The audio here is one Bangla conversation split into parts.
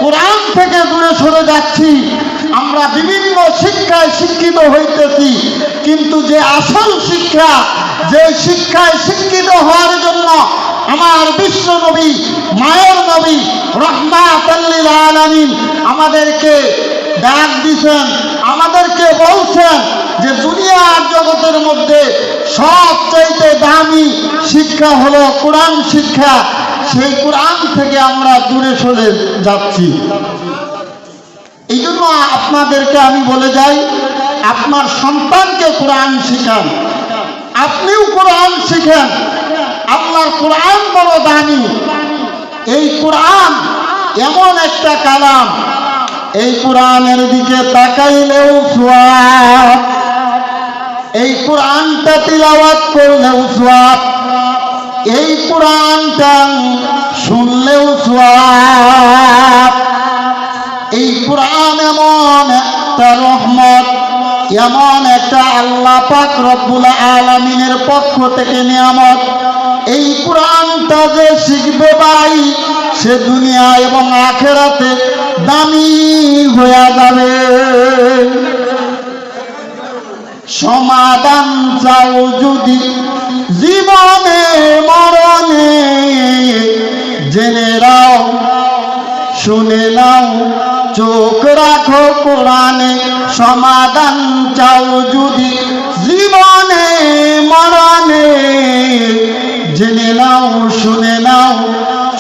কোরআন থেকে দূরে সরে যাচ্ছি। আমরা বিভিন্ন শিক্ষায় শিক্ষিত হইতেছি, কিন্তু যে আসল শিক্ষা, যে শিক্ষায় শিক্ষিত হওয়ার জন্য আমার বিশ্ব নবী, মায়ের নবী রাহমাতাল লিল আলামিন আমাদেরকে ডাক দিয়েছেন, আমাদেরকে বলছেন যে দুনিয়ার জগতের মধ্যে সবচাইতে দামি শিক্ষা হলো কোরআন শিক্ষা। সেই কোরআন থেকে আমরা দূরে সরে যাচ্ছি। এই জন্য আপনাদেরকে আমি বলে যাই, আপনার সন্তানকে কোরআন শিখান, আপনিও কোরআন শিখেন। আল্লাহর কোরআন বড় দামি। এই কোরআন এমন একটা কালাম, এই কোরআনের দিকে তাকাইলেও সওয়াব, এই কোরআনটা তিলাওয়াত করলেও সওয়াব, এই কোরআনটা শুনলেও সওয়াব। এই কোরআন এমন একটা রহমত, এমন একটা আল্লাহ পাক রব্বুল আলামিনের পক্ষ থেকে নিয়ামত। এই কোরআনটা যে শিখবে ভাই, সে দুনিয়া এবং আখিরাতে দামি হয়ে যাবে। সমাধান চাও যদি জীবনে মরণে, জেনে নাও শুনে নাও চোখ রাখো কোরআনে। সমাধান চাও যদি জীবনে মরণে, জেনে নাও শুনে নাও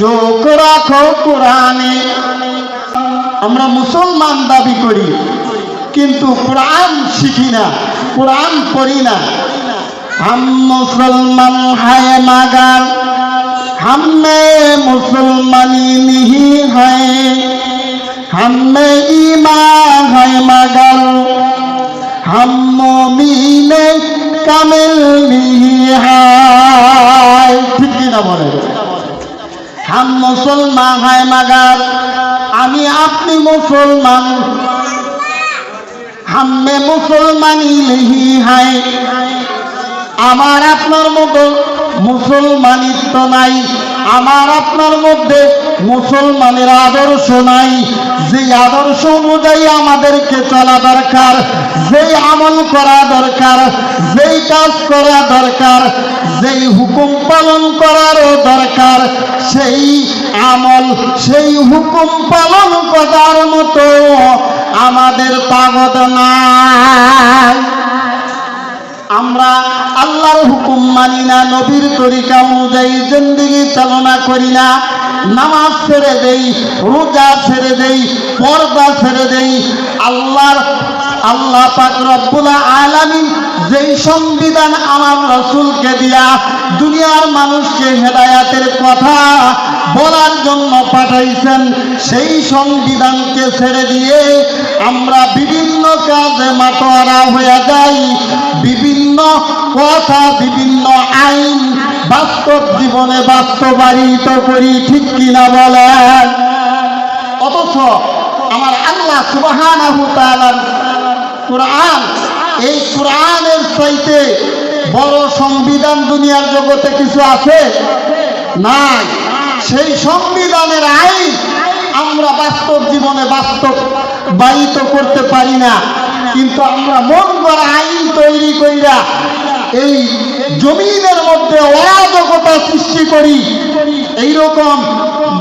চোখ রাখো কোরআনে। আমরা মুসলমান দাবি করি, কিন্তু কোরআন শিখি না, কোরআন পড়ি না। हम मुसलमान है मगर हमें मुसलमानी नहीं है, हमें ईमान है मगर हम मोमिन कामिल नहीं है। ठीक की ना बोले, हम मुसलमान है मगर আমি আপনি মুসলমান, हमें मुसलमानी नहीं है। আমার আপনার মতো মুসলমানিত্ব নাই, আমার আপনার মধ্যে মুসলমানের আদর্শ নাই। যে আদর্শ অনুযায়ী আমাদেরকে চলা দরকার, যেই আমল করা দরকার, যেই কাজ করা দরকার, যেই হুকুম পালন করারও দরকার, সেই আমল সেই হুকুম পালন করার মতো আমাদের তাগদ নাই। আমরা আল্লাহর হুকুম মানি না, নবীর তরিকা অনুযায়ী জিন্দেগি চালনা করি না। নামাজ ছেড়ে দেই, রোজা ছেড়ে দেই, পর্দা ছেড়ে দেই। আল্লাহ পাক রব্বুল আলামিন যেই সংবিধান আমার রাসূলকে দিয়া দুনিয়ার মানুষকে হেদায়েতের কথা বলার জন্য পাঠাইছেন, সেই সংবিধানকে ছেড়ে দিয়ে আমরা বিভিন্ন কাজে মাতোয়ারা হয়ে যাই। বিভিন্ন কথা, বিভিন্ন আইন বাস্তব জীবনে বাস্তবায়িত করি। ঠিক কিনা বলেন? অথচ আমার আল্লাহ সুবহানাহু ওয়া তাআলার কোরআন, এই কোরআনের চাইতে বড় সংবিধান দুনিয়ার জগতে কিছু আছে? নাই। সেই সংবিধানের আইন আমরা বাস্তব জীবনে বাস্তবায়িত করতে পারি না, কিন্তু আমরা মন গড়া আইন তৈরি কইরা এই জমিনের মধ্যে অরাজকতা সৃষ্টি করি। এইরকম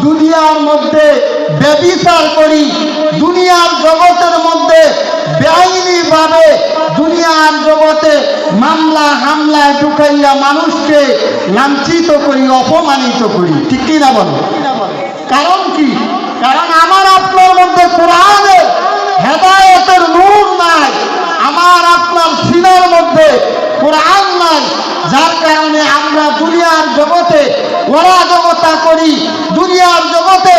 দুনিয়ার মধ্যে ব্যভিচার করি, দুনিয়ার জগতের মধ্যে বেআইনি ভাবে দুনিয়ার জগতে মামলা হামলায় ঢুকাইয়া মানুষকে লাঞ্ছিত করি, অপমানিত করি। ঠিক কি না বলো? কারণ কি? কারণ আমার আপনার মধ্যে কোরআনের হেদায়েতের নূর নাই, আমার আপনার সিনার মধ্যে কোরআন নাই। যার কারণে আমরা দুনিয়ার জগতে অরাজকতা করি, দুনিয়ার জগতে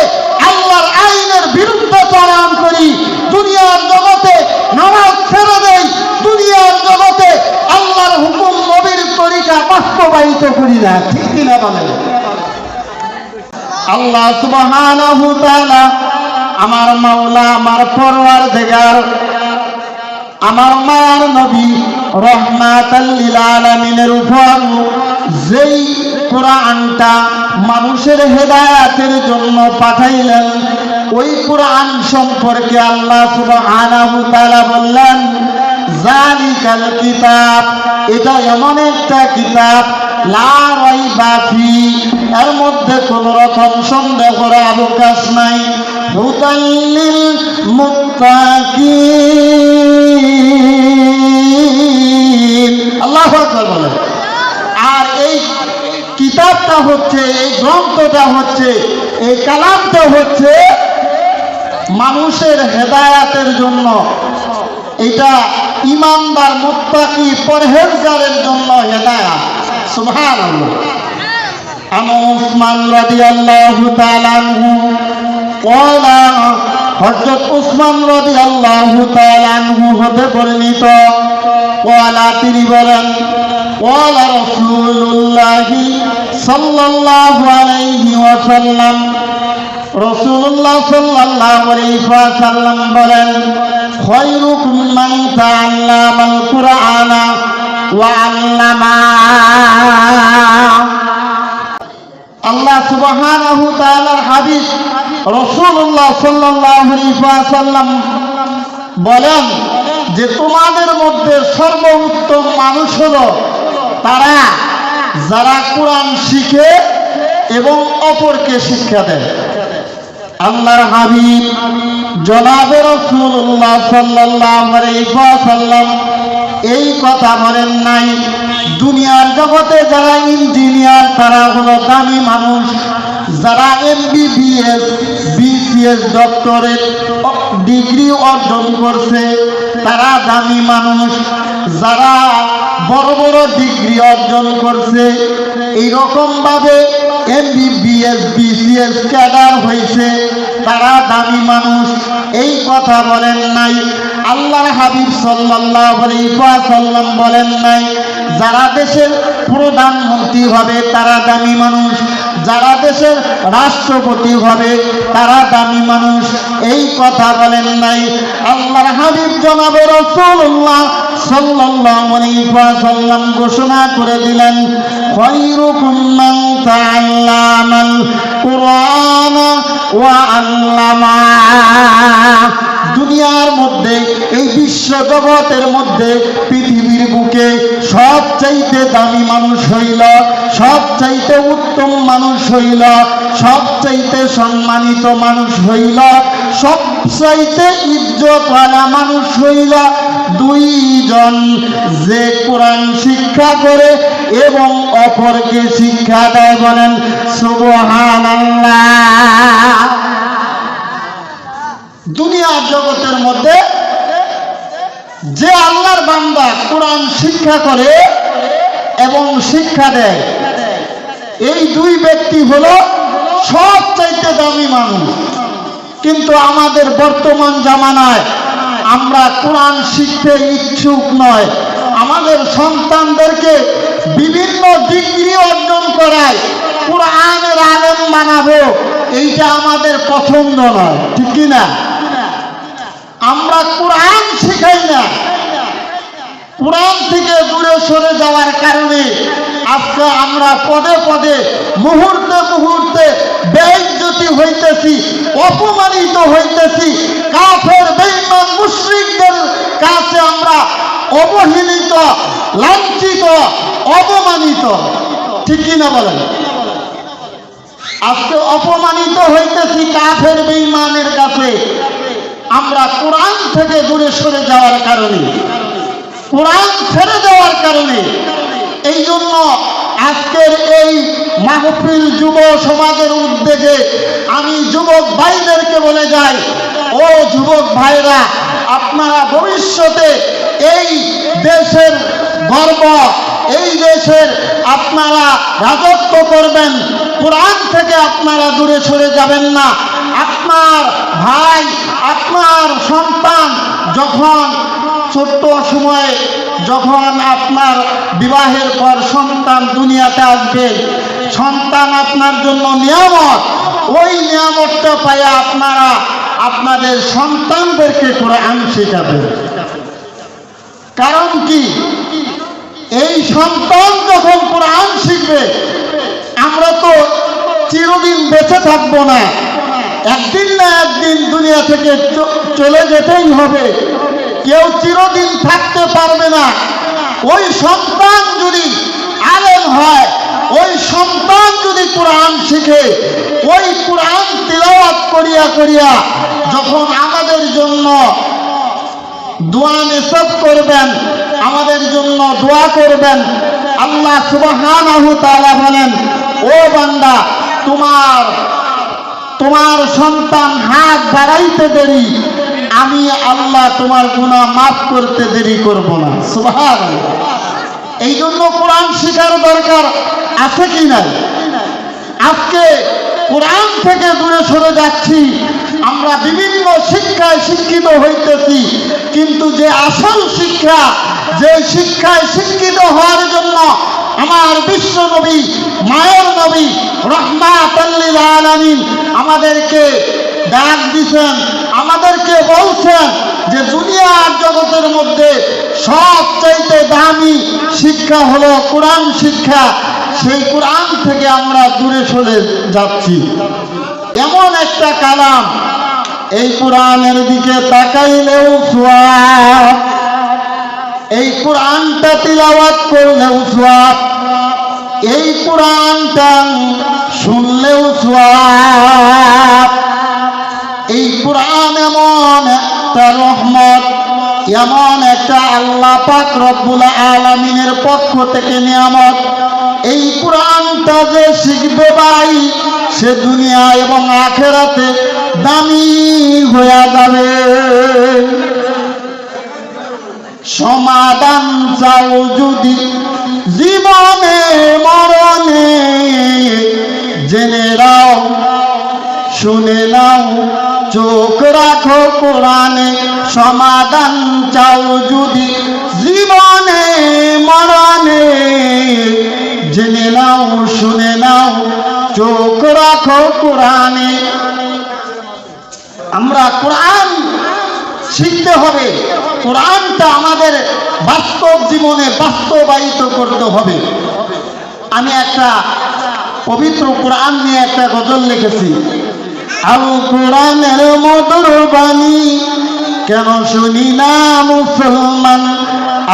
আল্লাহর আইনের বিরুদ্ধাচরণ করি, দুনিয়ার জগতে নামাজ ছেড়ে দেই, দুনিয়ার জগতে আল্লাহর হুকুম নবীর তরিকা বাস্তবায়িত করি না। ঠিক কিনা বলেন? আল্লাহ সুবহানাহু ওয়া তাআলা আমার মাওলা, আমার পরওয়ারদিগার, আমার মায়ার নবী রাহমাতাল লিল আলামিনের উপর যেই কোরআনটা মানুষের হেদায়েতের জন্য পাঠাইলেন, ওই কোরআন সম্পর্কে আল্লাহ সুবহানাহু ওয়া তাআলা বললেন, জালিকাল কিতাব, এটা এমন একটা কিতাব, লা রাইবা ফি, এর মধ্যে কোনো রকম সন্দেহ করার অবকাশ নাই, হুদাল লিল মুত্তাকিন। আল্লাহু আকবার বলেন। আর এই কিতাবটা হচ্ছে, এই গ্রন্থটা হচ্ছে, এই কালামটা হচ্ছে মানুষের হেদায়াতের জন্য। এটা ইমানদার মুত্তাকি পরহেজগারের জন্য হেদায়াত। সুবহানাল্লাহ। আন উসমান রাদিয়াল্লাহু তাআলা আনহু ক্বালা, হযরত উসমান রাদিয়াল্লাহু তাআলা আনহু হতে বর্ণিত, ক্বালা তিনি বলেন, ক্বালা রাসূলুল্লাহ সাল্লাল্লাহু আলাইহি ওয়াসাল্লাম, রাসূলুল্লাহ সাল্লাল্লাহু আলাইহি ওয়াসাল্লাম বলেন, খায়রুকুম মান তাআল্লামাল কুরআনা ওয়া আল্লামা। আল্লাহ সুবহানাহু ওয়া তাআলার হাবিব রাসূলুল্লাহ সাল্লাল্লাহু আলাইহি ওয়াসাল্লাম বলেন যে তোমাদের মধ্যে সর্বোত্তম মানুষ হলো তারা যারা কোরআন শিখে এবং অপরকে শিক্ষা দেয়। আল্লাহর হাবিব জনাবে রাসূলুল্লাহ সাল্লাল্লাহু আলাইহি ওয়াসাল্লাম এই কথা বলেন নাই দুনিয়ার জগতে যারা ইঞ্জিনিয়ার তারা হলো দামি মানুষ, যারা এমবিবিএস বিসিএস ডক্টরেট ডিগ্রি অর্জন করছে তারা দামি মানুষ, যারা বড় বড় ডিগ্রি অর্জন করছে এইরকম ভাবে এমবিবিএস বিসিএস ক্যাডার হয়েছে তারা দামি মানুষ, এই কথা বলেন নাই। আল্লাহর হাবিব সাল্লাল্লাহু আলাইহি ওয়াসাল্লাম বলেন নাই যারা দেশের প্রধানমন্ত্রী হবে তারা দামি মানুষ, যারা দেশের রাষ্ট্রপতি হবে তারা দামি মানুষ, এই কথা বলেন নাই। আল্লাহর হাবিব জনাবে রাসূলুল্লাহ সাল্লাল্লাহু আলাইহি ওয়াসাল্লাম ঘোষণা করে দিলেন, খায়রুকুম মান তাআল্লামাল কুরআনা ওয়া আল্লামা। দুনিয়ার মধ্যে এই বিশ্ব জগতের মধ্যে পৃথিবীর বুকে সবচাইতে দামি মানুষ হইল, সবচাইতে উত্তম মানুষ হইল, সবচাইতে সম্মানিত মানুষ হইল, সবচাইতে ইজ্জতওয়ালা মানুষ হইল দুইজন যে কোরআন শিক্ষা করে এবং অপরকে শিক্ষা দেয়। বলেন সুবহানাল্লাহ। দুনিয়ার জগতের মধ্যে যে আল্লাহর বান্দা কোরআন শিক্ষা করে এবং শিক্ষা দেয় এই দুই ব্যক্তি হলো সবচাইতে দামি মানুষ। কিন্তু আমাদের বর্তমান জামানায় আমরা কোরআন শিখতে ইচ্ছুক নয়, আমাদের সন্তানদেরকে বিভিন্ন ডিগ্রি অর্জন করায় কোরআনের আলেম বানাবো, এইটা আমাদের পছন্দ নয়, ঠিক কি না? আমরা কোরআন শিখাই না, কোরআন থেকে দূরে সরে যাওয়ার কারণে আজকে আমরা পদে পদে মুহূর্তে মুহূর্তে বেইজ্জতি হইতেছি, অপমানিত হইতেছি, কাফের বেঈমান মুশরিকদের কাছে আমরা অবহেলিত, লাঞ্ছিত, অপমানিত, ঠিক কি না বলেন? আজকে অপমানিত হইতেছি কাফের বেঈমানের কাছে আমরা কোরআন থেকে দূরে সরে যাওয়ার কারণে, কোরআন ছেড়ে দেওয়ার কারণে। এই জন্য আজকের এই মাহফিল যুব সমাজের উদ্যোগে আমি যুবক ভাইদেরকে বলে যাই, ও যুবক ভাইরা, আপনারা ভবিষ্যতে এই দেশের গর্ব, এই দেশের আপনারা রাজত্ব করবেন, কোরআন থেকে আপনারা দূরে সরে যাবেন না। আপনার ভাই, আপনার সন্তান যখন ছোট্ট সময়ে যখন আপনার বিবাহের পর সন্তান দুনিয়াতে আসবে, সন্তান আপনার জন্য নিয়ামত, ওই নিয়ামতটা পাইয়া আপনারা আপনাদের সন্তানদেরকে কোরআন শেখাবেন। কারণ কি, এই সন্তান যখন কোরআন শিখবে আমরা তো চিরদিন বেঁচে থাকবো না, একদিন না একদিন দুনিয়া থেকে চলে যেতেই হবে, কেউ চিরদিন থাকতে পারবে না। ওই সন্তান যদি আলেম হয়, ওই সন্তান যদি কোরআন শিখে, ওই কোরআন তিলাওয়াত করিয়া করিয়া যখন আমাদের জন্য দোয়া নিষেধ করবেন, আমাদের জন্য দোয়া করবেন, আল্লাহ সুবহানাহু তাআলা বলেন, ও বান্দা, তোমার সন্তান হাত বাড়াইতে দেরি, আমি আল্লাহ তোমার গুনাহ মাফ করতে দেরি করব না। সুবহানাল্লাহ। এই জন্য কোরআন শেখার দরকার আছে কি নাই? আজকে কোরআন থেকে দূরে সরে যাচ্ছি, আমরা বিভিন্ন শিক্ষায় শিক্ষিত হইতেছি, কিন্তু যে আসল শিক্ষা, যে শিক্ষায় শিক্ষিত হওয়ার জন্য আমার বিশ্ব নবী, মায়ের নবী রাহমাতাল লিল আলামিন আমাদেরকে ডাক দিয়েছেন, আমাদেরকে বলছেন যে দুনিয়ার জগতের মধ্যে সবচাইতে দামি শিক্ষা হলো কোরআন শিক্ষা। সেই কোরআন থেকে আমরা দূরে সরে যাচ্ছি। এমন একটা কালাম, এই কোরআনের দিকে তাকাইলেও সওয়াব, এই কোরআনটা তিলাওয়াত করলেও সওয়াব, এই কোরআনটা শুনলেও সওয়াব। এই কোরআন এমন একটা রহমত, এমন একটা আল্লাহ পাক রব্বুল আলামিনের পক্ষ থেকে নিয়ামত। এই কোরআনটা যে শিখবে ভাই, সে দুনিয়া এবং আখিরাতে দামি হয়ে যাবে। সমাধান চাও যদি জীবনে মরণে, জেনে নাও শুনে নাও চোখ রাখো কোরআনে। সমাধান চাও যদি জীবনে মরণে, জেনে নাও শুনে নাও চোখ রাখো কোরআনে। আমরা কোরআন শিখতে হবে, কোরআনটা আমাদের বাস্তব জীবনে বাস্তবায়িত করতে হবে। আমি একটা পবিত্র কোরআন নিয়ে একটা গজল লিখেছি। আল কোরআনের মধুর বাণী কেন শুনি না মুসলমান,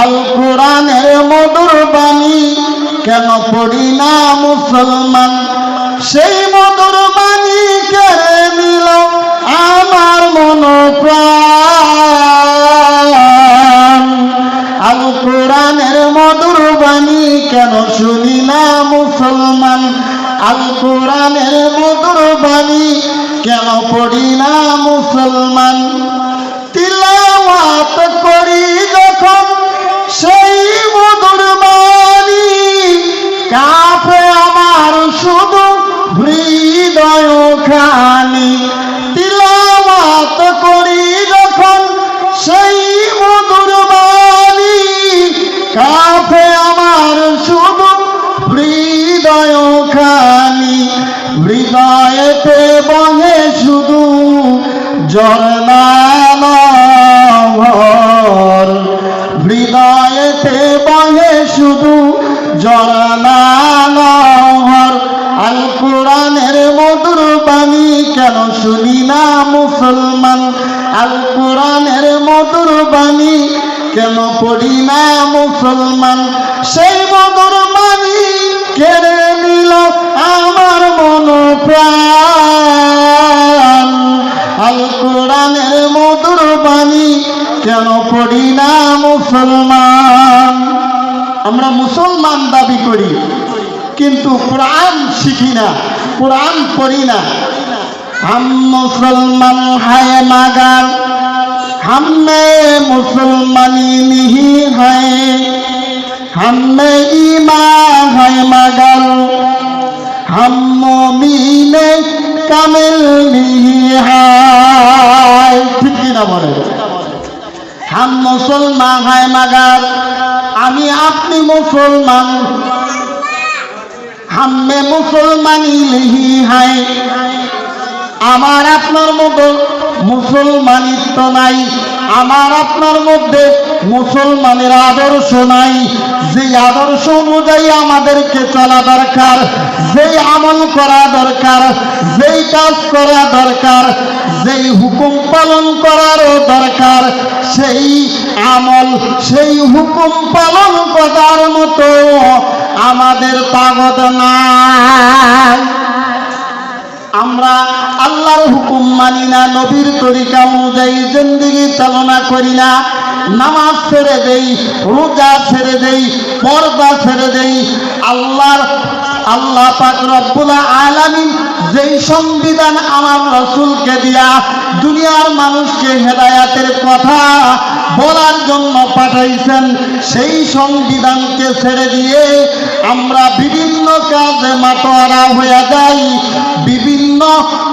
আল কোরআনের মধুর বাণী কেন পড়ি না মুসলমান। সেই মধুর বাণী কেড়ে নিল আমার মন প্রাণ। আল কোরআনের মধুর বাণী কেন শুনি না মুসলমান, আল কোরআনের মধুর বাণী কেন পড়ি না মুসলমান। তিলাওয়াত করি যখন সেই মধুর বাণী, কাঁপে আমার শুধু হৃদয় খানি। তিলাওয়াত করি যখন সেই মধুর বাণী, কাঁপে আমার শুধু হৃদয় খানি। হৃদয়েতে বহে শুধু ঝরনা নহর, হৃদয়েতে বহে শুধু ঝরনা নহর। আল কোরআনের মধুর বাণী কেন শুনি না মুসলমান, আল কোরআনের মধুর বাণী কেন পড়ি না মুসলমান। সেই মধুর বাণী কেড়ে নিল আমার মন প্রাণ। আল কোরআনের মধুর বাণী কেন পড়ি না মুসলমান। আমরা মুসলমান দাবি করি, কিন্তু কোরআন শিখি না, কোরআন পড়ি না। हम मुसलमान है मगर हमें मुसलमानी नहीं है, हमें ईमान है मगर हम मोमिन कामिल नहीं है। ठीक ना बोले, हम मुसलमान है मगर आमी अपनी मुसलमान, हमें मुसलमानी नहीं है। আমার আপনার মতো মুসলমানিত্ব নাই, আমার আপনার মধ্যে মুসলমানের আদর্শ নাই, যে আদর্শ অনুযায়ী আমাদেরকে চলা দরকার, যেই আমল করা দরকার, যেই কাজ করা দরকার, যেই হুকুম পালন করারও দরকার, সেই আমল সেই হুকুম পালন করার মতো আমাদের তাগত নাই। আমরা আল্লাহর হুকুম মানি না, নবীর তরিকা অনুযায়ী জিন্দেগি চালনা করি না, নামাজ ছেড়ে দেই, রোজা ছেড়ে দেই, পর্দা ছেড়ে দেই। আল্লাহ পাক রব্বুল আলামিন যেই সংবিধান আমার রাসূলকে দিয়া দুনিয়ার মানুষকে হেদায়েতের কথা বলার জন্য পাঠাইছেন, সেই সংবিধানকে ছেড়ে দিয়ে আমরা বিভিন্ন কাজে মাতোয়ারা হয়ে যাই, বিভিন্ন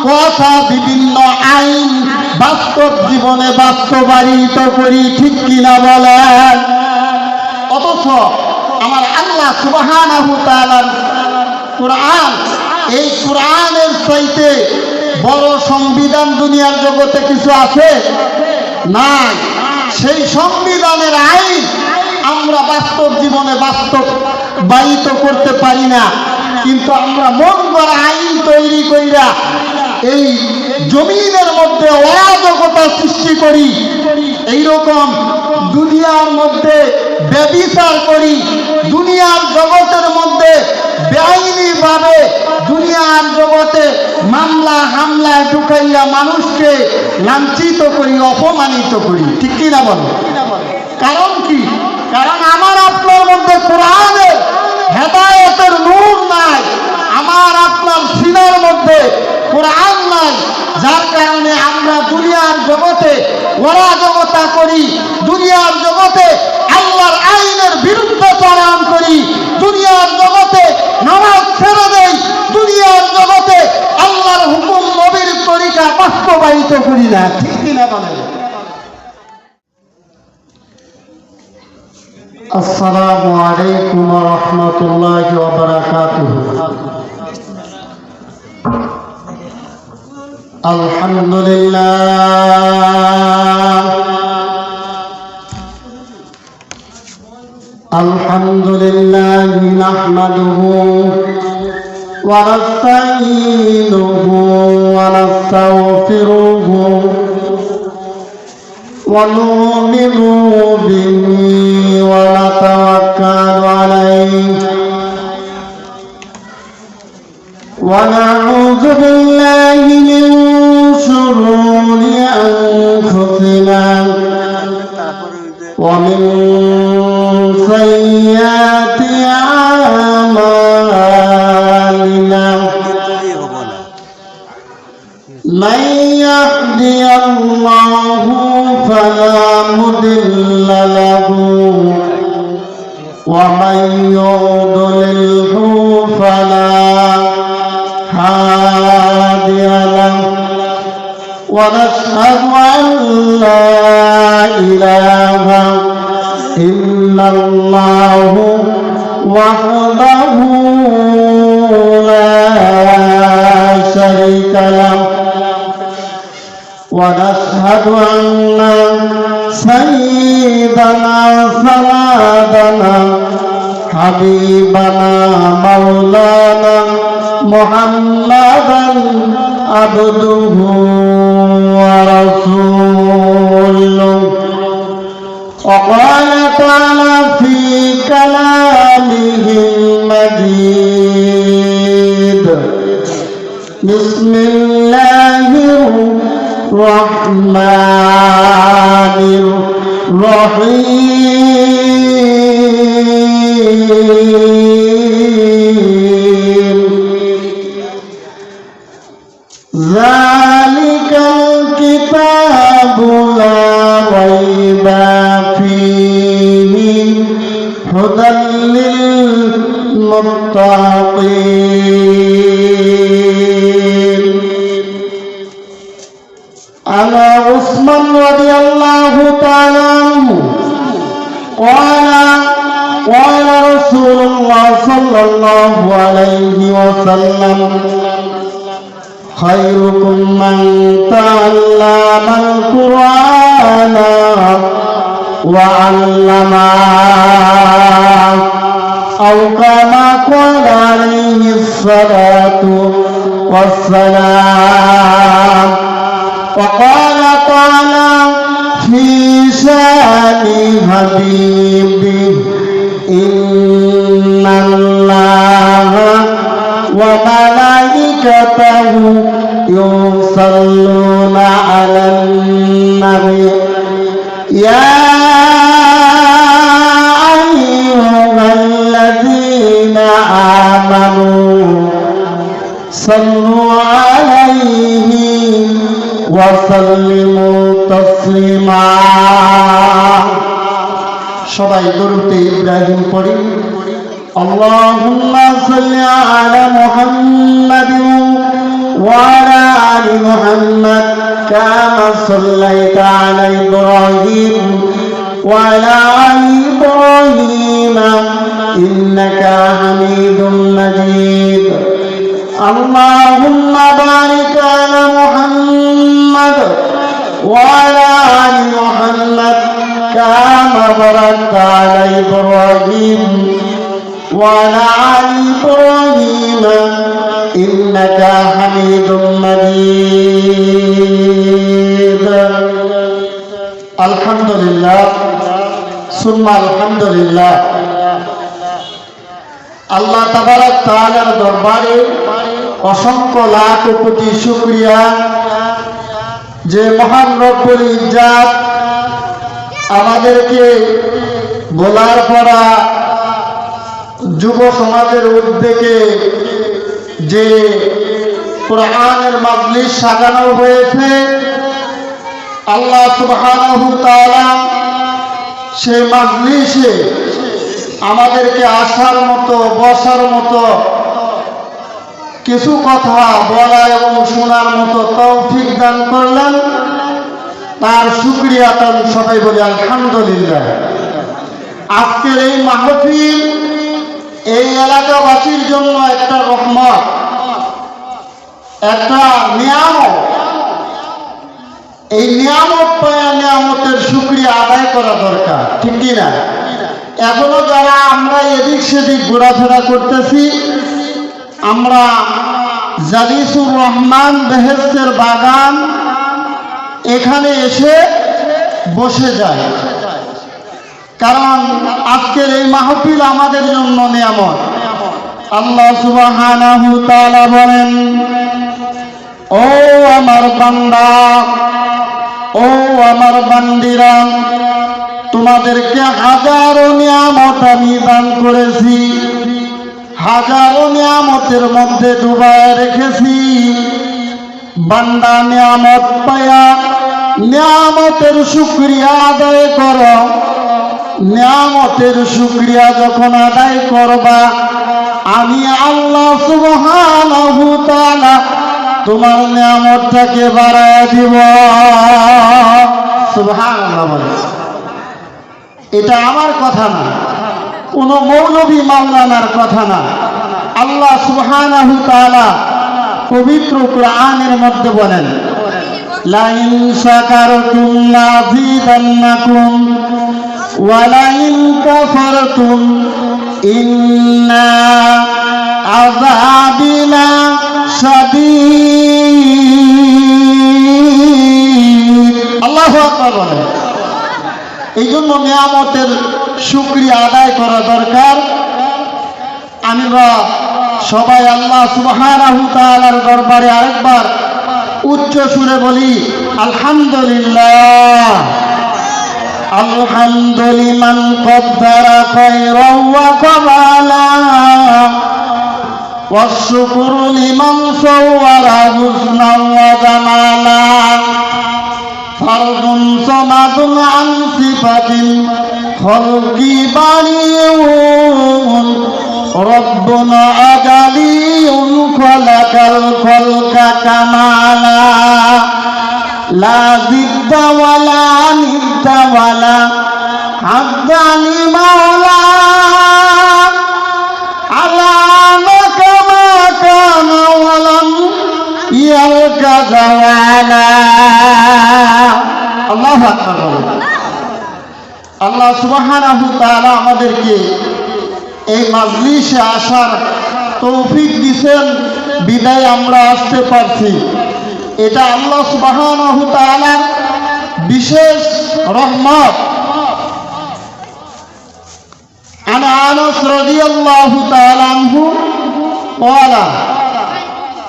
কথা, বিভিন্ন আইন বাস্তব জীবনে বাস্তবায়িত করি, ঠিক কিনা বলেন? অথচ আমার আল্লাহ সুবহানাহু ওয়া তাআলার কুরআন, এই কুরআনের চাইতে বড় সংবিধান দুনিয়ার জগতে কিছু আছে? নাই। সেই সংবিধানের আইন আমরা বাস্তব জীবনে বাস্তবায়িত করতে পারি না, কিন্তু আমরা মন গড়া আইন তৈরি কইরা এই জমিনের মধ্যে অরাজকতা সৃষ্টি করি, এইরকম দুনিয়ার মধ্যে ব্যভিচার করি, দুনিয়ার জগতের মধ্যে বেআইনি ভাবে দুনিয়ার জগতে মামলা হামলায় ঢুকাইয়া মানুষকে লাঞ্ছিত করি, অপমানিত করি, ঠিক কিনা বল? কারণ কি? কারণ আমার আপনার মধ্যে কোরআনের হেদায়েতের নূর নাই, আমার আপনার সিনার মধ্যে কোরআন নাই, যার কারণে আমরা দুনিয়ার জগতে অরাজকতা করি, দুনিয়ার জগতে আল্লাহর আইনের বিরুদ্ধাচরণ করি, দুনিয়ার জগতে নামাজ ছেড়ে দেই, দুনিয়ার জগতে আল্লাহর হুকুম নবীর তরিকা বাস্তবায়িত করি না, ঠিক কিনা বলেন? আসসালামু আলাইকুম ওয়া রাহমাতুল্লাহি ওয়া বারাকাতুহু। আলহামদুলিল্লাহ নাহমাদুহু ওয়া নাস্তাঈনুহু ওয়া নাস্তাগফিরুহু ওয়া নু'মিনু বিহি ওয়া নাতাওয়াক্কালু আলাইহি ওয়া নাউযু বিল্লাহি মিন শুরুরি আনফুসিনা ওয়া মিন সাইয়্যাতি আমালিনা মান ইয়াহদিয়াল্লাহু ফালা মুদিল্লা লাহু ওয়া মান ইউদ্লিলহু ফালা হাদিয়া লাহু ওয়া নাশহাদু আন লা ইলাহা ইল্লাল্লাহু ওয়াহদাহু লা শারীকা লাহু ওয়া নাশহাদু আন্না সাইয়্যিদানা সালাদানা হাবিবানা মাওলানা মুহাম্মাদান আবদুহু ওয়া রাসূলুহু। وقال تعالى في كلامه المجيد بسم الله الرحمن الرحيم ذلك الكتاب لا ريب فيه هدى للمتقين. عن عثمان رضي الله تعالى عنه قال رسول الله صلى الله عليه وسلم خيركم من تعلم القرآن وعلما أو كما قال عليه الصلاة والسلام. وقال تعالى في شان حبيبه إن الله وملائكته يصلون على النبي يا أيها الذين آمنوا صلوا عليه وسلموا تسليما. সবাই দরুদ ইব্রাহিম পড়ি। আল্লাহুম্মা সাল্লি আলা মুহাম্মাদিন ওয়া আলা আলি মুহাম্মাদ কামা সাল্লাইতা আলা ইব্রাহিম ওয়া আলা আলি ইব্রাহিম ইন্নাকা হামিদুম মাজিদ. اللهم بارك على محمد وعلى آل محمد كما باركت على إبراهيم وعلى آل إبراهيم إنك حميد مجيد. الحمد لله ثم الحمد لله. আল্লাহ তাবারক তাআলার দরবারে অসংখ্য লাখ কোটি শুকরিয়া যে মহান রব্বুল ইজ্জত আমাদেরকে বলার পরা যুব সমাজের উদ্যোগে যে কোরআনের মাজলিস সাজানো হয়েছে, আল্লাহ সুবহানাহু তাআলা সেই মাজলিসে আমাদেরকে আসার মতো বসার মতো কিছু কথা বলা এবং শোনার মতো তৌফিক দান করলেন। তার শুকরিয়া তার সবাই বলি আলহামদুলিল্লাহ। আজকের এই মাহফিল এই এলাকাবাসীর জন্য একটা রহমত, একটা নিয়ামত। এই নিয়ামত পায়া নিয়ামতের শুকরিয়া আদায় করা দরকার, ঠিক কি না? এখনো যারা আমরা এদিক সেদিক ঘোরাফেরা করতেছি, আমরা জালিসুর রহমান বেহেশতের বাগান এখানে এসে বসে যাই, কারণ আজকের এই মাহফিল আমাদের জন্য নিয়ামত। আল্লাহ সুবহানাহু তাআলা বলেন, ও আমার বান্দা, ও আমার বান্দিরা, তোমাদেরকে হাজারো নিয়ামত আমি দান করেছি, হাজারো নিয়ামতের মধ্যে ডুবায় রেখেছি। বান্দা নিয়ামত পায়া নিয়ামতের শুকরিয়া আদায় করো। নিয়ামতের শুকরিয়া যখন আদায় করবা, আমি আল্লাহ সুবহানাহু তাআলা তোমার নিয়ামতটাকে বাড়ায় দিব। সুবহানাল্লাহ। এটা আমার কথা না, কোন মৌলভী মাওলানার কথা না। আল্লাহ সুবহানাহু তাআলা পবিত্র কোরআনের মধ্যে বলেন, লা ইন শাকারতুম লাযিদান্নাকুম ওয়া লা ইন কাফারতুম ইন্না আযাবি লাশাদীদ। আল্লাহু আকবার বলেন। এই জন্য নিয়ামতের শুকরিয়া আদায় করা দরকার। আমরা সবাই আল্লাহ সুবহানাহু তাআলার দরবারে আরেকবার উচ্চ সুরে বলি আলহামদুলিল্লাহ। আলহামদুলিমান কদ্দারা খায়রান ওয়া কামালা ওয়াশ-শুকরু লিমান সাওয়ারা হুসনান ওয়া জামালা। ফারদুন সামাদুন আন সিফাতিন খলকি বারিউন রব্বুনা আজালিউন খলাকাল খলকা কামালা। লা জিদ্দা ওয়ালা নিদ্দা ওয়ালা হাদ্দানি মাওলা আলা কামা কানা ওয়ালাম ইয়ালকা জাওয়ালা। আল্লাহু আকবার। আল্লাহ সুবহানাহু তাআলা আমাদেরকে এই মাজলিসে আসার তৌফিক দিয়েছেন, বিদায় আমরা আসতে পারছি। এটা আল্লাহ সুবহানাহু তাআলার বিশেষ রহমত। عن أنس رضي الله تعالى عنه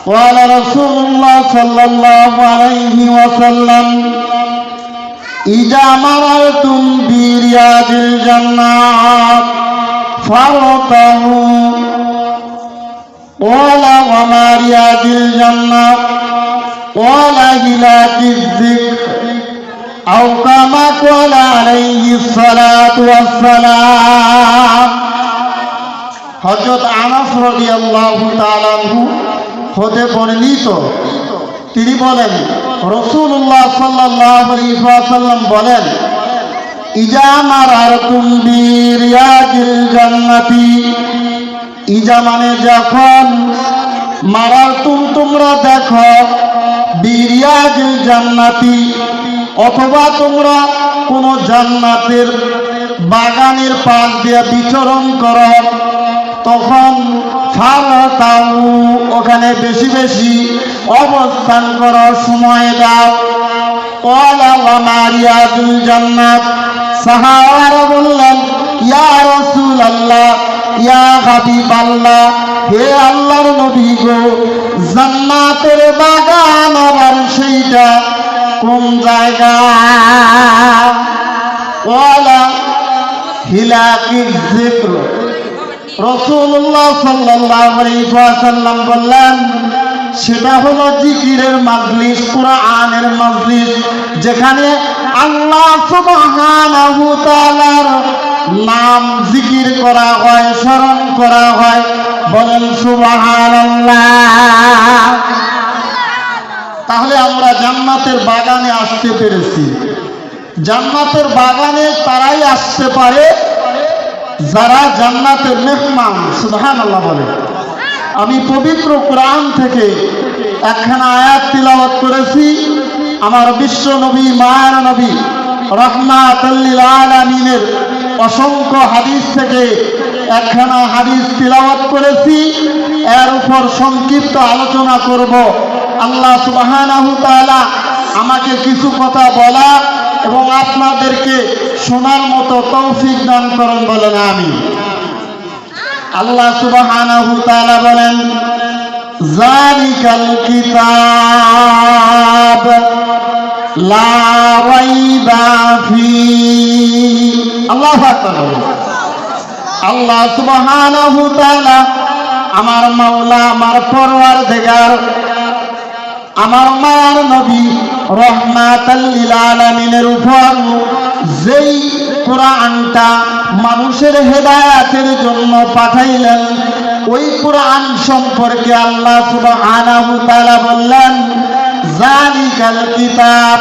قال رسول الله صلى الله عليه وسلم إذا مررتم برياض الجنة فارتعوا قال وما رياض الجنة قال هلاك الذكر أو كما قال عليه الصلاة والسلام। হযরত আনাস রাদিয়াল্লাহু তাআলা আনহু হতে বর্ণিত, তিনি বলেন রাসূলুল্লাহ সাল্লাল্লাহু আলাইহি ওয়াসাল্লাম বলেন, ইজা মারারতুম বিরিয়াদিল জান্নাতি, ইজা মানে যখন, মারারতুম তোমরা দেখো, বিরিয়াদিল জান্নাতি অথবা তোমরা কোন জান্নাতের বাগানের পাশ দিয়ে বিচরণ করো, তখন ফারতাউ ওখানে বেশি বেশি অবস্থান করো, সময় দাও। ক্বালা ওয়া মা রিয়াদুল জান্নাত, সাহাবারা বললেন ইয়া রাসূলুল্লাহ ইয়া হাবিবাল্লাহ, হে আল্লাহর নবী গো, জান্নাতের বাগান আবার সেইটা কোন জায়গা? ক্বালা হিলাকিজ যিকর, রাসূলুল্লাহ সাল্লাল্লাহু আলাইহি ওয়াসাল্লাম বললেন সেটা হলো জিকিরের মাজলিস, কুরআনের মাজলিস, যেখানে আল্লাহ সুবহানাহু তাআলার নাম জিকির করা হয়, স্মরণ করা হয়। বলেন সুবহানাল্লাহ। তাহলে আমরা জান্নাতের বাগানে আসতে পেরেছি। জান্নাতের বাগানে তারাই আসতে পারে যারা জান্নাতের মেহমান। সুবহানাল্লাহ বলে। আমি পবিত্র কোরআন থেকে একখানা আয়াত তিলাওয়াত করেছি। আমার বিশ্ব নবী, মায়ার নবী, রাহমাতুল লিল আলামিনের অসংখ্য হাদিস থেকে একখানা হাদিস তিলাওয়াত করেছি। এর উপর সংক্ষিপ্ত আলোচনা করব। আল্লাহ সুবহানাহু তাআলা আমাকে কিছু কথা বলা এবং আপনাদেরকে শোনার মতো তৌফিক দান করেন, বলেন আমিন। আল্লাহ সুবহানাহু তাআলা বলেন, যালিকাল কিতাব লা রাইবা ফীহি। আল্লাহু আকবার। আল্লাহ সুবহানাহু তাআলা আমার মাওলা, আমার পরওয়ারদিগার, আমার মায়ার নবী রাহমাতাল লিল আলামিনের উপর যেই কোরআনটা মানুষের হেদায়েতের জন্য পাঠাইলেন, ওই কোরআন সম্পর্কে আল্লাহ সুবহানাহু তাআলা বললেন, যালিকাল কিতাব,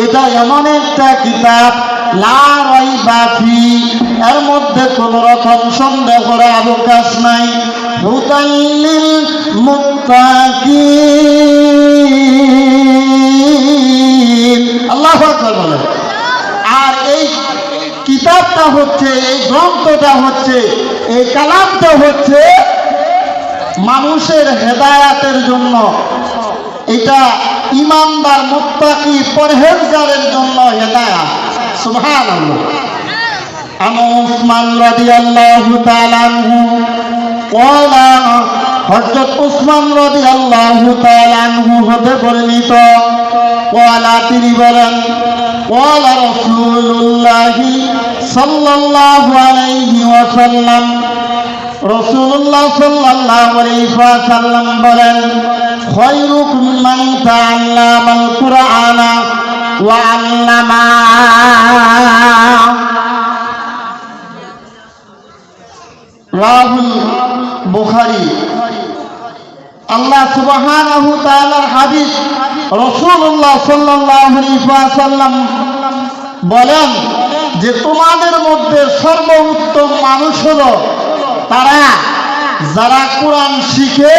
এটা এমন একটা কিতাব, লা রাইবা ফীহি, এর মধ্যে কোন রকম সন্দেহের অবকাশ নাই, হুদাল লিল মুত্তাকিন। আল্লাহু আকবার বলেন। আর এই কিতাবটা হচ্ছে, এই গ্রন্থটা হচ্ছে, এই কালামটা হচ্ছে মানুষের হেদায়েতের জন্য। এটা ঈমানদার, মুত্তাকি, পরহেজগারের জন্য হেদায়েত। সুবহানাল্লাহ। আনু উসমান রাদিয়াল্লাহু তাআলা আনহু ক্বালা, হযরত উসমান রাদিয়াল্লাহু তাআলা আনহু হতে বর্ণিত, ক্বালা তিনি বলেন, ক্বালা রাসূলুল্লাহ সাল্লাল্লাহু আলাইহি ওয়াসাল্লাম, রাসূলুল্লাহ সাল্লাল্লাহু আলাইহি ওয়াসাল্লাম বলেন, খায়রুকুম মান তাআল্লামাল কুরআনা ওয়া আল্লামা। রাহুল বুখারী। আল্লাহ সুবহানাহু তাআলার হাবিব রাসূলুল্লাহ সাল্লাল্লাহু আলাইহি ওয়াসাল্লাম বলেন যে তোমাদের মধ্যে সর্বোত্তম মানুষ হলো তারা যারা কোরআন শিখে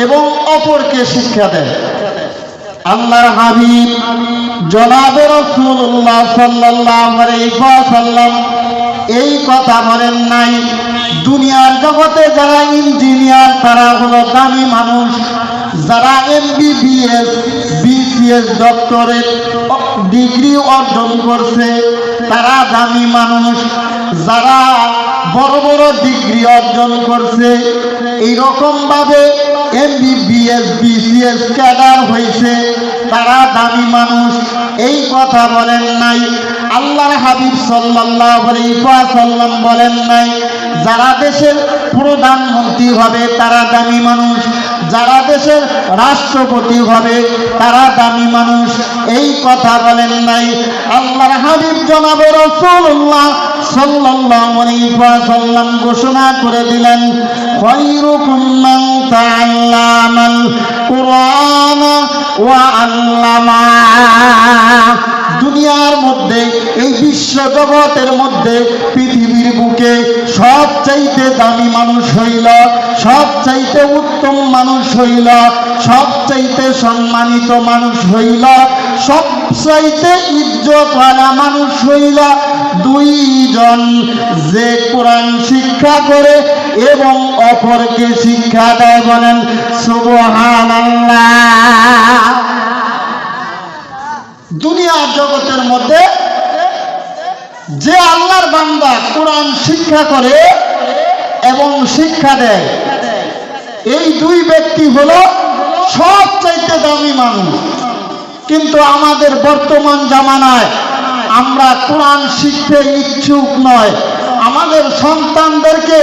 এবং অপরকে শিক্ষা দেয়। আল্লাহর হাবিব জনাবে রাসূলুল্লাহ সাল্লাল্লাহু আলাইহি ওয়াসাল্লাম এই কথা বলেন নাই, দুনিয়ার জগতে যারা ইঞ্জিনিয়ার তারা হলো দামি মানুষ, যারা MBBS BCS ডক্টরেট ডিগ্রি অর্জন করছে তারা দামি মানুষ, যারা বড় বড় ডিগ্রি অর্জন করছে এইরকম ভাবে MBBS BCS ক্যাডার হয়েছে তারা দামি মানুষ, এই কথা বলেন নাই। আল্লাহর হাবিব সাল্লাল্লাহু আলাইহি ওয়াসাল্লাম বলেন নাই যারা দেশের প্রধানমন্ত্রী হবে তারা দামি মানুষ, যারা দেশের রাষ্ট্রপতি হবে তারা দামি মানুষ, এই কথা বলেন নাই। আল্লাহর হাবিব জনাবে রাসূলুল্লাহ সাল্লাল্লাহু আলাইহি ওয়াসাল্লাম ঘোষণা করে দিলেন, খায়রুকুম মান তাআল্লামাল কুরআন ওয়া আল্লামা। দুনিয়ার মধ্যে এই বিশ্ব জগতের মধ্যে পৃথিবীর বুকে সবচাইতে দামি মানুষ হইল, সবচাইতে উত্তম মানুষ হইল, সবচাইতে সম্মানিত মানুষ হইল, সবচাইতে ইজ্জতওয়ালা মানুষ হইল দুইজন, যে কোরআন শিক্ষা করে এবং অপরকে শিক্ষা দেয়। বলেন সুবহানাল্লাহ। দুনিয়ার জগতের মধ্যে যে আল্লাহর বান্দা কোরআন শিক্ষা করে এবং শিক্ষা দেয় এই দুই ব্যক্তি হলো সবচাইতে দামি মানুষ। কিন্তু আমাদের বর্তমান জামানায় আমরা কোরআন শিখতে ইচ্ছুক নয়, আমাদের সন্তানদেরকে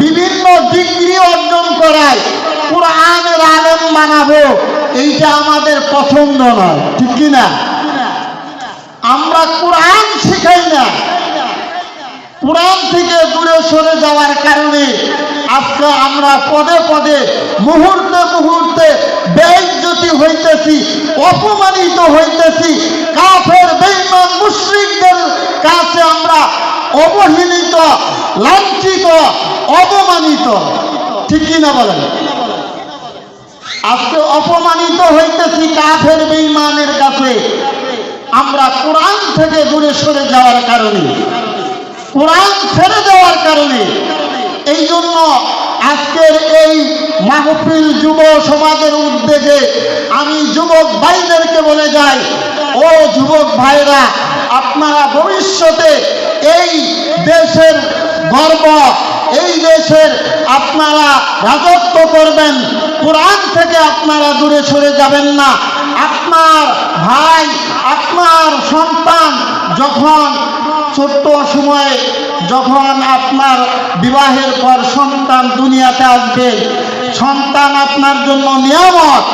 বিভিন্ন ডিগ্রি অর্জন করায় কোরআনের আলেম বানাবো, এইটা আমাদের পছন্দ নয়, ঠিক কিনা? আমরা কোরআন শিখাই না, কোরআন থেকে দূরে সরে যাওয়ার কারণে আজকে আমরা পদে পদে মুহূর্তে মুহূর্তে বেইজ্জতি হইতেছি, অপমানিত হইতেছি, কাফের বেঈমান মুশরিকদের কাছে আমরা অবহেলিত, লাঞ্ছিত, অপমানিত, ঠিক কিনা বলেন? আজকে অপমানিত হইতেছি কাফের বেঈমানের কাছে আমরা কোরআন থেকে দূরে সরে যাওয়ার কারণে, কোরআন ছেড়ে দেওয়ার কারণে। এই জন্য আজকের এই মাহফিল যুব সমাজের উদ্যোগে আমি যুবক ভাইদেরকে বলে যাই, ও যুবক ভাইরা, আপনারা ভবিষ্যতে এই দেশের গর্ব, এই দেশের আপনারা রাজত্ব করবেন, কোরআন থেকে আপনারা দূরে সরে যাবেন না। আপনার ভাই, আপনার সন্তান যখন ছোট্ট সময়ে যখন আপনার বিবাহের পর সন্তান দুনিয়াতে আসবে, সন্তান আপনার জন্য নিয়ামত,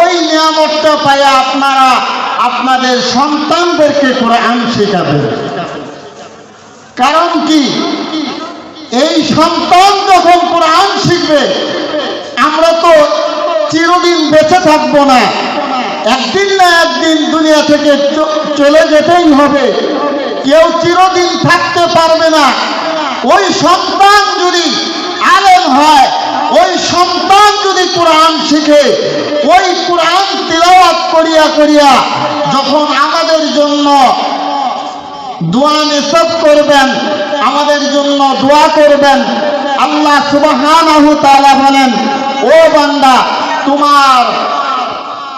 ওই নিয়ামতটা পাইয়া আপনারা আপনাদের সন্তানদেরকে কোরআন শেখাবেন। কারণ কি? এই সন্তান যখন কোরআন শিখবে, আমরা তো চিরদিন বেঁচে থাকবো না, একদিন না একদিন দুনিয়া থেকে চলে যেতেই হবে, কেউ চিরদিন থাকতে পারবে না। ওই সন্তান যদি আলেম হয়, ওই সন্তান যদি কোরআন শিখে, ওই কোরআন তিলাওয়াত করিয়া করিয়া যখন আমাদের জন্য দোয়া নিষেধ করবেন, আমাদের জন্য দোয়া করবেন, আল্লাহ সুবহানাহু তাআলা বলেন, ও বান্দা,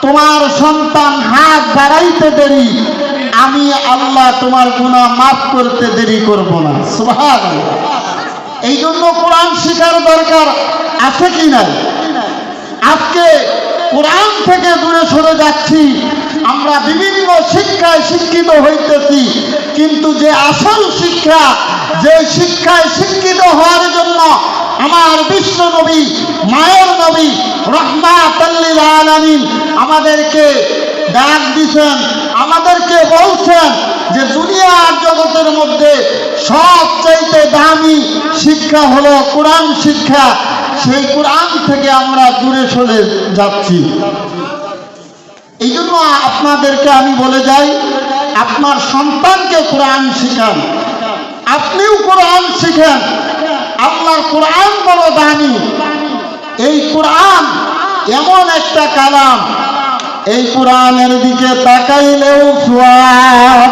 তোমার সন্তান হাত বাড়াইতে দেরি, আমি আল্লাহ তোমার গুনাহ মাফ করতে দেরি করব না। সুবহানাল্লাহ। এই জন্য কোরআন শিখার দরকার আছে কি নাই? আজকে কোরআন থেকে দূরে সরে যাচ্ছি, আমরা বিভিন্ন শিক্ষায় শিক্ষিত হইতেছি, কিন্তু যে আসল শিক্ষা, যে শিক্ষায় শিক্ষিত হওয়ার জন্য আমার বিশ্ব নবী, মায়ের নবী রাহমাতাল লিল আলামিন আমাদেরকে ডাক দিয়েছেন, আমাদেরকে বলছেন যে দুনিয়ার জগতের মধ্যে সবচাইতে দামি শিক্ষা হলো কোরআন শিক্ষা, সেই কোরআন থেকে আমরা দূরে সরে যাচ্ছি। এই জন্য আপনাদেরকে আমি বলে যাই, আপনার সন্তানকে কোরআন শিখান, আপনিও কোরআন শিখেন। আল্লাহর কোরআন বড় দামি। এই কোরআন এমন একটা কালাম, এই কোরআনের দিকে তাকাইলেও সওয়াব,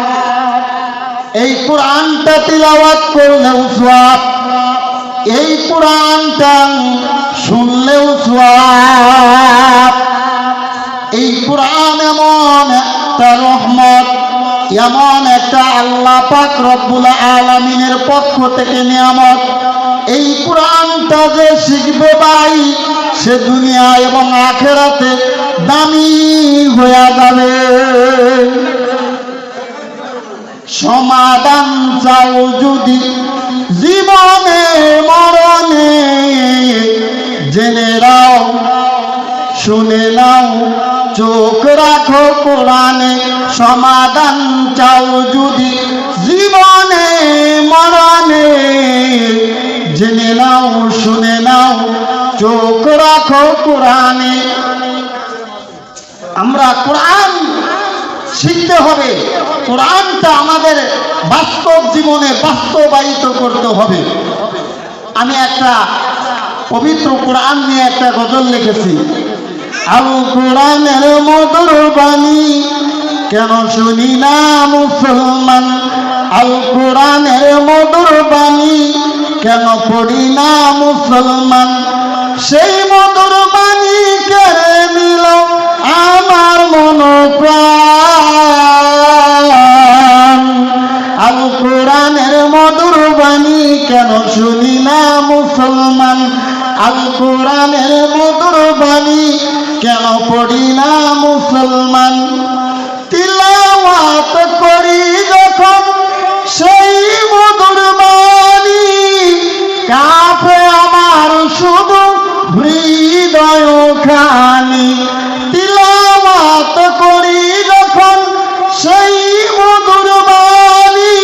এই কোরআনটা তিলাওয়াত করলেও সওয়াব, এই কোরআনটা শুনলেও সওয়াব। এই কোরআন এমন একটা রহমত, এমন একটা আল্লাহ পাক রব্বুল আলামিনের পক্ষ থেকে নিয়ামত। এই কোরআনটা যে শিখবে ভাই, সে দুনিয়া এবং আখিরাতে দামি হয়ে যাবে। সমাধান চাও যদি জীবনে মরণে, জেনে নাও শুনে নাও চোখ রাখো কোরআনে। সমাধান চাও যদি জীবনে মরণে, জেনে নাও শুনে নাও চোখ রাখো কোরআনে। আমরা কোরআন শিখতে হবে, কোরআনটা আমাদের বাস্তব জীবনে বাস্তবায়িত করতে হবে। আমি একটা পবিত্র কোরআন নিয়ে একটা গজল লিখেছি। আল কোরআনের মধুর বাণী কেন শুনি না মুসলমান, আল কোরআনের মধুর বাণী কেন পড়ি না মুসলমান। সেই মধুর বাণী কেড়ে নিল আমার মন প্রাণ। আল কোরআনের মধুর বাণী কেন শুনি না মুসলমান, আল কোরআনের মধুর বাণী কেন পড়ি না মুসলমান। তিলাওয়াত করি যখন সেই মধুর বাণী, কাঁপে আমার শুধু হৃদয় খানি। তিলাওয়াত করি যখন সেই মধুর বাণী,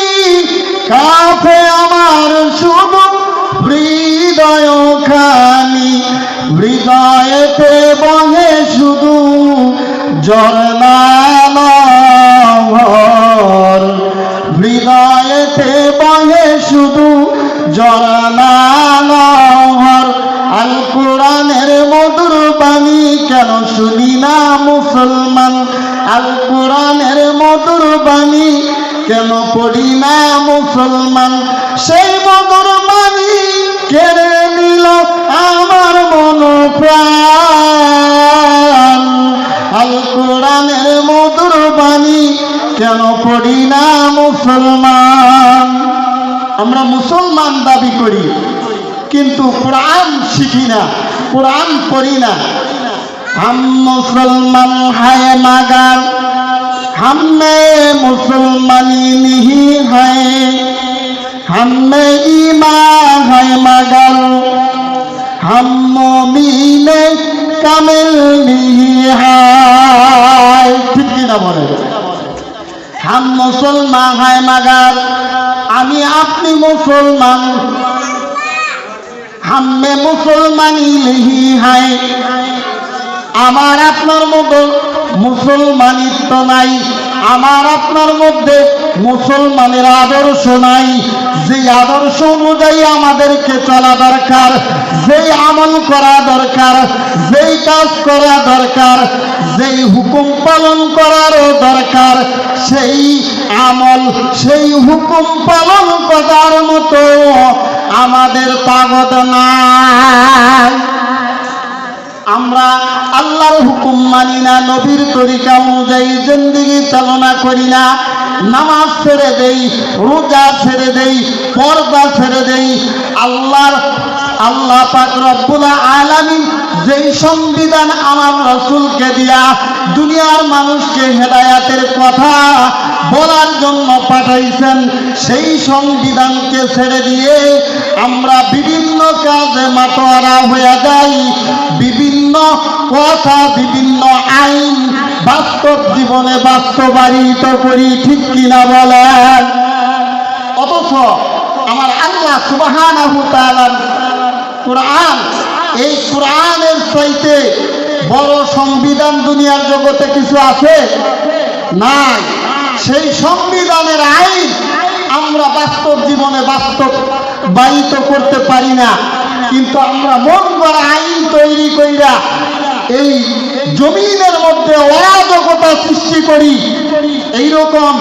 কাঁপে আমার শুধু হৃদয় খানি। হৃদয়েতে বহে শুধু ঝরনা নহর, হৃদয়েতে বহে শুধু ঝরনা নহর। আল কোরআনের মধুর বাণী কেন শুনি না মুসলমান, আল কোরআনের মধুর বাণী কেন পড়ি না মুসলমান। সেই মধুর বাণী কেড়ে নিল আমার মন প্রাণ। আল কোরআনের মধুর বাণী কেন পড়ি না মুসলমান। আমরা মুসলমান দাবি করি কিন্তু কোরআন শিখি না, কোরআন পড়ি না। हम मुसलमान है मगर हम में मुसलमानी नहीं है, हम में ईमान है मगर हम मोमिन कामिल नहीं है। ठीक ना बोले, हम मुसलमान है मगर आमी अपनी मुसलमान, हम में मुसलमानी नहीं है। আমার আপনার মধ্যে মুসলমানিত্ব নাই, আমার আপনার মধ্যে মুসলমানের আদর্শ নাই। যে আদর্শ অনুযায়ী আমাদেরকে চলা দরকার, যেই আমল করা দরকার, যেই কাজ করা দরকার, যেই হুকুম পালন করারও দরকার, সেই আমল সেই হুকুম পালন করার মতো আমাদের তাগদ নাই। আমরা আল্লাহর হুকুম মানি না, নবীর তরিকা অনুযায়ী জিন্দেগি চালনা করি না। নামাজ ছেড়ে দেই, রোজা ছেড়ে দেই, পর্দা ছেড়ে দেই। আল্লাহ পাক রব্বুল আলামিন যেই সংবিধান আমার রাসূলকে দিয়া দুনিয়ার মানুষকে হেদায়েতের কথা বলার জন্য পাঠাইছেন, সেই সংবিধানকে ছেড়ে দিয়ে আমরা বিভিন্ন কাজে মাতোয়ারা হয়ে যাই। বিভিন্ন কথা, বিভিন্ন আইন বাস্তব জীবনে বাস্তবায়িত করি। ঠিক কিনা বলেন? অথচ আমার আল্লাহ সুবহানাহু ওয়া তাআলার কোরআন, এই কোরআনের চাইতে বড় সংবিধান দুনিয়ার জগতে কিছু আছে? নাই। সেই সংবিধানের আইন আমরা বাস্তব জীবনে বাস্তবায়িত করতে পারি না, কিন্তু আমরা মন গড়া আইন তৈরি কইরা এই জমিনের মধ্যে অরাজকতা সৃষ্টি করি, এইরকম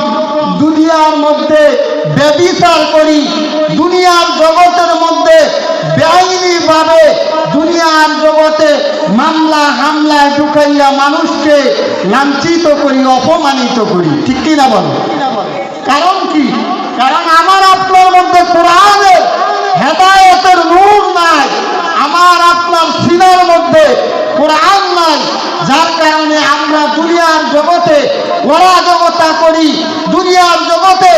দুনিয়ার মধ্যে ব্যভিচার করি, দুনিয়ার জগতের মধ্যে বেআইনি ভাবে দুনিয়ার জগতে মামলা হামলায় ঢুকাইয়া মানুষকে লাঞ্ছিত করি, অপমানিত করি, ঠিক কিনা বলো? কারণ কি? কারণ আমার আপনার মধ্যে কোরআনের হেদায়েতের নূর নাই, আমার আপনার সিনার মধ্যে কোরআন নাই, যার কারণে আমরা দুনিয়ার জগতে অরাজকতা করি, দুনিয়ার জগতে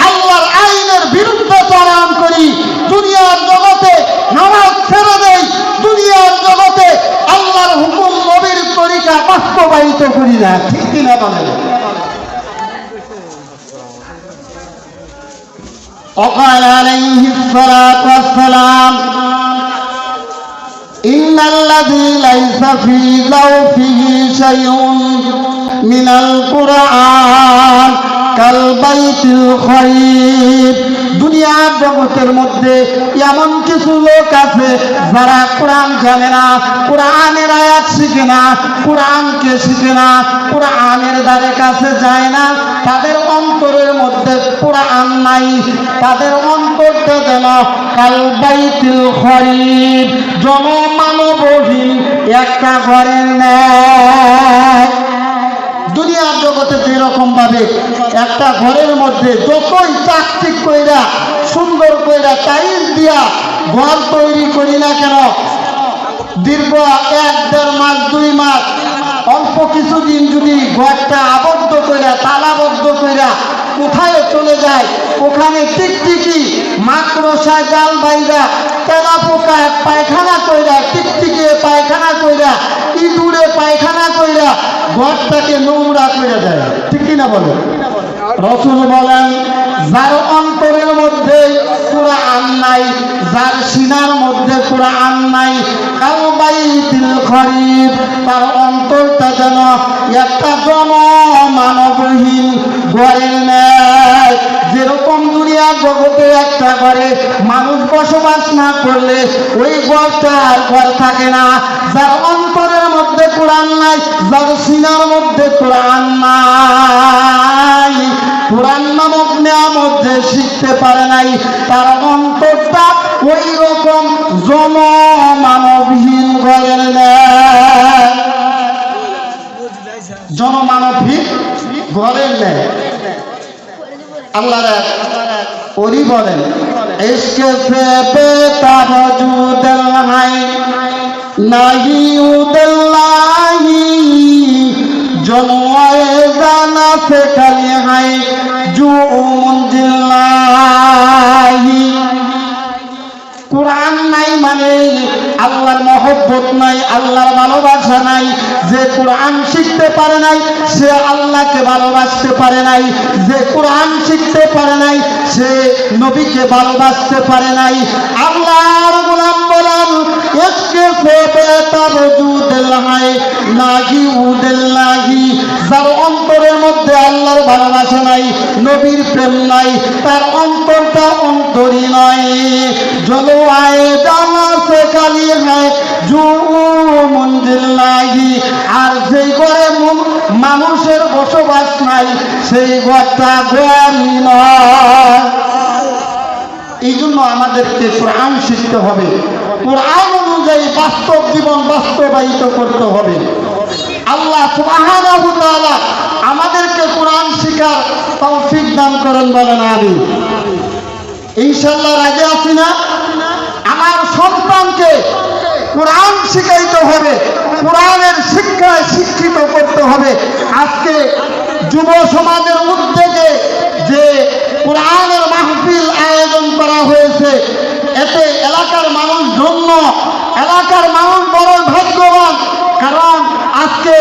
আল্লাহর আইনের বিরুদ্ধে চরণ করি, দুনিয়ার জগতে নামাজ ছেড়ে দেই, দুনিয়ার জগতে আল্লাহর হুকুম নবীর তরিকা বাস্তবায়িত করি না, ঠিক কিনা বলেন? وقال عليه الصلاة والسلام إن الذي ليس في جوفه شيء من القرآن كالبيت الخريب। দুনিয়ার জগতের মধ্যে এমন কিছু লোক আছে যারা কোরআন জানে না, কোরআনের আয়াত শিখে না, কোরআনকে শিখে না, কোরআনের ধারে কাছে যায় না, তাদের অন্তরের মধ্যে কোরআন নাই, তাদের অন্তরটা যেন কালবাইতুল খরিব, জনমানবহীন একটা ঘরের ন্যায়। দুনিয়ার জগতে যেরকম ভাবে একটা ঘরের মধ্যে যতই চাকচিক কইরা সুন্দর কইরা টাইলস দিয়া ঘর তৈরি করি না কেন, দীর্ঘ 1-1.5 মাস 2 মাস অল্প কিছুদিন যদি ঘরটা আবদ্ধ কইরা তালাবদ্ধ কইরা কোথায় চলে যায়, ওখানে টিকটিকি মাকড়সা জাল বাইরা তেলা পোকা পায়খানা কইরা, টিকটিকি পায়খানা কইরা, ইঁদুরে পায়খানা কইরা ঘরটাকে নোংরা কইরা যায়, ঠিক কিনা বলে? রাসূল বলেন যার অন্তরের মধ্যে কোরআন নাই, যার সিনার মধ্যে কোরআন নাই, কালবাইতুল খরিব, তার অন্তরটা যেন একটা জনমানবহীন ঘরের ন্যায়। যেরকম দুনিয়ার জগতে একটা ঘরে মানুষ বসবাস না করলে ওই ঘরটা আর ঘর থাকে না। যার অন্তরের মধ্যে কোরআন নাই, যার সিনার মধ্যে কোরআন নাই, কোরআন নামক নিয়ামত যে শিখতে পারে নাই, তার অন্তরটা ওই রকম জনমানবহীন ঘরের ন্যায়, জনমানবহীন ঘরের ন্যায়। আল্লাহ ওরি বলেন ইশকে সে বেতাব জুদল হাই নাহি উদল্লাহি জনওয়ায়ে জানা সে খালি হাই জু মুনজিল্লাহি। কোরআন নাই মানে আল্লাহর মহব্বত নাই, আল্লাহর ভালোবাসা নাই। যে কোরআন শিখতে পারে নাই সে আল্লাহকে ভালোবাসতে পারে নাই, যে কোরআন শিখতে পারে নাই সে নবীকে ভালোবাসতে পারে নাই। আল্লাহর গোলাম বলেন ইশকে সে বেতাব জুদল হাই নাহি উদল্লাহি, যার অন্তরের মধ্যে আল্লাহর ভালোবাসা নাই, নবীর প্রেম নাই, তার অন্তরটা অন্তরই নয়। জলওয়ায়ে জানা সে খালি হয় জু মুনজিল্লাহি, আর যেই ঘরে মানুষের বসবাস নাই সেই ঘরটা ঘরই নয়। এই জন্য আমাদেরকে কোরআন শিখতে হবে, কোরআন অনুযায়ী বাস্তব জীবন বাস্তবায়িত করতে হবে। আল্লাহ সুবহানাহু ওয়া তাআলা আমাদেরকে কোরআন শিখার তৌফিক দান করেন, বলেন আমিন। ইনশাআল্লাহ রাজি আছি না? আমার সন্তানকে কোরআন শিখাইতে হবে, কোরআনের শিক্ষায় শিক্ষিত করতে হবে। আজকে যুব সমাজের উদ্যোগে যে কোরআনের মাহফিল আয়োজন করা হয়েছে, এতে এলাকার মানুষ ধন্য, এলাকার মানুষ বড় ভাগ্যবান। কারণ আজকে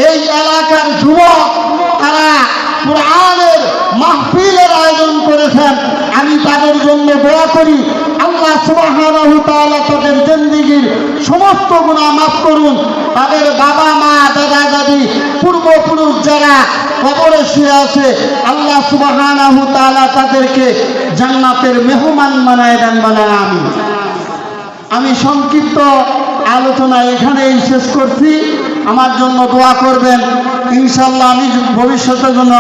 এই এলাকার যুবক তারা কোরআনের মাহফিলের আয়োজন করেছেন। আমি তাদের জন্য দোয়া করি, আল্লাহ সুবহানাহু ওয়া তাআলা তাদের জিন্দেগীর সমস্ত গুনাহ মাফ করুন। তাদের বাবা মা দাদা দাদি পূর্বপুরুষ যারা কবরে শুয়ে আছে, আল্লাহ সুবহানাহু ওয়া তাআলা তাদেরকে জান্নাতের মেহমান বানায় দেন, বলেন আমিন। আমি সংক্ষিপ্ত আলোচনা এখানেই শেষ করছি। আমার জন্য দোয়া করবেন, ইনশাল্লাহ আমি ভবিষ্যতের জন্য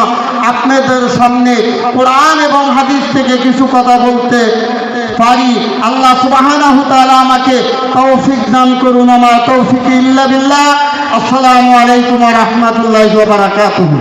আপনাদের সামনে কোরআন এবং হাদিস থেকে কিছু কথা বলতে পারি। আল্লাহ সুবহানাহু ওয়া তাআলা আমাকে তৌফিক দান করুন। আমার তৌফিক ইল্লা বিল্লাহ। আসসালামু আলাইকুম ওয়া রাহমাতুল্লাহি ওয়া বারাকাতুহু।